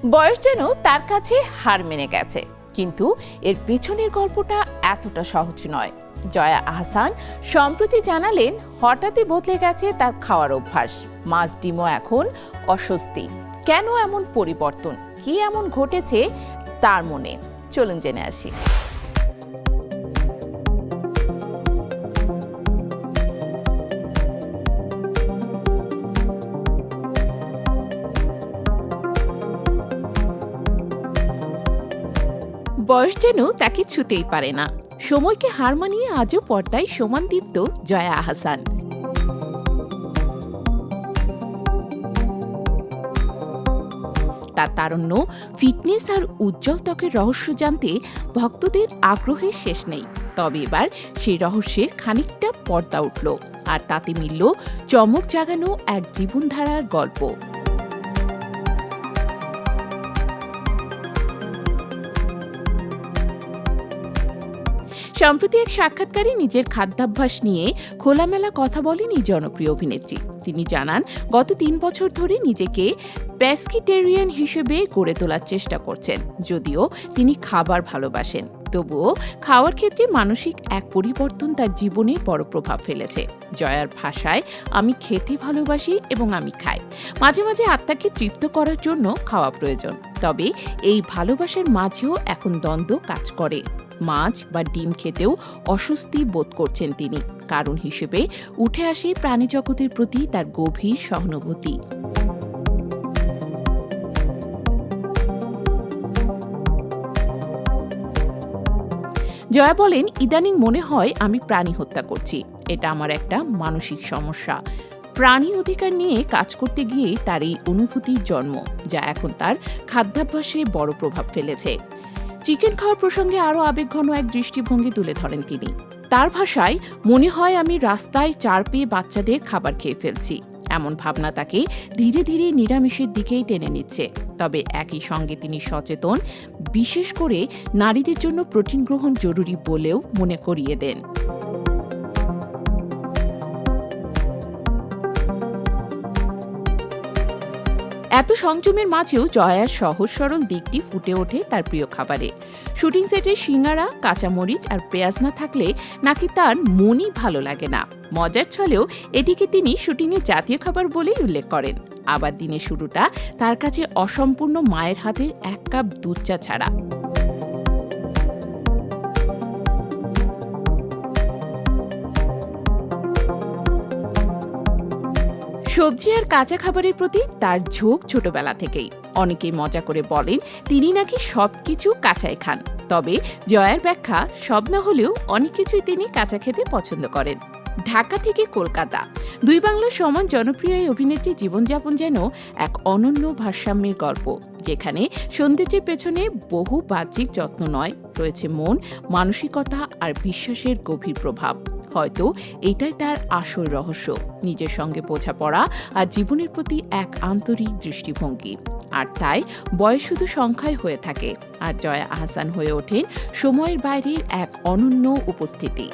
বয়স যেন তার কাছে হার মেনে গেছে, কিন্তু এর পেছনের গল্পটা এতটা সহজ নয়। জয়া আহসান সম্প্রতি জানালেন হঠাৎই বদলে গেছে তার খাওয়ার অভ্যাস। মাছ ডিমও এখন অস্বস্তি। কেন এমন পরিবর্তন, কি এমন ঘটেছে তার মনে, চলুন জেনে আসি। বয়স যেন তাকে ছুতেই পারে না। সময়কে হার মানিয়ে আজও পর্দায় সমান দীপ্ত জয়া আহসান। তার তারুণ্য, ফিটনেস আর উজ্জ্বল ত্বকের রহস্য জানতে ভক্তদের আগ্রহের শেষ নেই। তবে এবার সেই রহস্যের খানিকটা পর্দা উঠল, আর তাতে মিলল চমক জাগানো এক জীবনধারার গল্প। সম্প্রতি এক সাক্ষাৎকারে নিজের খাদ্যাভ্যাস নিয়ে খোলামেলা কথা বলেন এই জনপ্রিয় অভিনেত্রী। তিনি জানান, গত 3 বছর ধরে নিজেকে পেস্কিটেরিয়ান হিসেবে গড়ে তোলার চেষ্টা করছেন। যদিও তিনি খাবার ভালোবাসেন, তবুও খাওয়ার ক্ষেত্রে মানসিক এক পরিবর্তন তার জীবনে বড় প্রভাব ফেলেছে। জয়ার ভাষায়, আমি খেতে ভালোবাসি এবং আমি খাই। মাঝে মাঝে আত্মাকে তৃপ্ত করার জন্য খাওয়া প্রয়োজন। তবে এই ভালোবাসার মাঝেও এখন দ্বন্দ্ব কাজ করে। মাছ বা ডিম খেতেও অস্বস্তি বোধ করছেন তিনি। কারণ হিসেবে উঠে আসে প্রাণীজগতের প্রতি তার গভীর সহানুভূতি। জয়া বলেন, ইদানিং মনে হয় আমি প্রাণী হত্যা করছি। এটা আমার একটা মানসিক সমস্যা। প্রাণী অধিকার নিয়ে কাজ করতে গিয়ে তার এই অনুভূতির জন্ম, যা এখন তার খাদ্যাভ্যাসে বড় প্রভাব ফেলেছে। চিকেন খাওয়ার প্রসঙ্গে আরও আবেগঘন এক দৃষ্টিভঙ্গি তুলে ধরেন তিনি। তার ভাষায়, মনে হয় আমি রাস্তায় চার পেয়ে বাচ্চাদের খাবার খেয়ে ফেলছি। এমন ভাবনা তাকে ধীরে ধীরে নিরামিষের দিকেই টেনে নিচ্ছে। তবে একই সঙ্গে তিনি সচেতন, বিশেষ করে নারীদের জন্য প্রোটিন গ্রহণ জরুরি বলেও মনে করিয়ে দেন। এত সংযমের মাঝেও জয়ার সহজ সরল দিকটি ফুটে ওঠে তার প্রিয় খাবারে। শুটিং সেটে সিঙ্গারা, কাঁচামরিচ আর পেঁয়াজ না থাকলে নাকি তার মনই ভালো লাগে না। মজার ছলেও এটিকে তিনি শুটিংয়ের জাতীয় খাবার বলেই উল্লেখ করেন। আবার দিনের শুরুটা তার কাছে অসম্পূর্ণ মায়ের হাতের 1 কাপ দুধ চা ছাড়া। সবজি আর কাঁচা খাবারের প্রতি তার ঝোঁক ছোটবেলা থেকেই। অনেকেই মজা করে বলেন তিনি নাকি সবকিছু কাঁচাই খান। তবে জয়ার ব্যাখ্যা, সব না হলেও অনেক কিছুই তিনি কাঁচা খেতে পছন্দ করেন। ঢাকা থেকে কলকাতা, 2 বাংলার সমান জনপ্রিয় এই অভিনেত্রীর জীবনযাপন যেন এক অনন্য ভারসাম্যের গল্প, যেখানে সৌন্দর্যের পেছনে বহু বাহ্যিক যত্ন নয়, রয়েছে মন, মানসিকতা আর বিশ্বাসের গভীর প্রভাব। হয়তো এটাই তার আসল রহস্য, নিজের সঙ্গে বোঝাপড়া আর জীবনের প্রতি এক আন্তরিক দৃষ্টিভঙ্গি। আর তাই বয়স শুধু সংখ্যায় হয়ে থাকে, আর জয়া আহসান হয়ে ওঠেন সময়ের বাইরের এক অনন্য উপস্থিতি।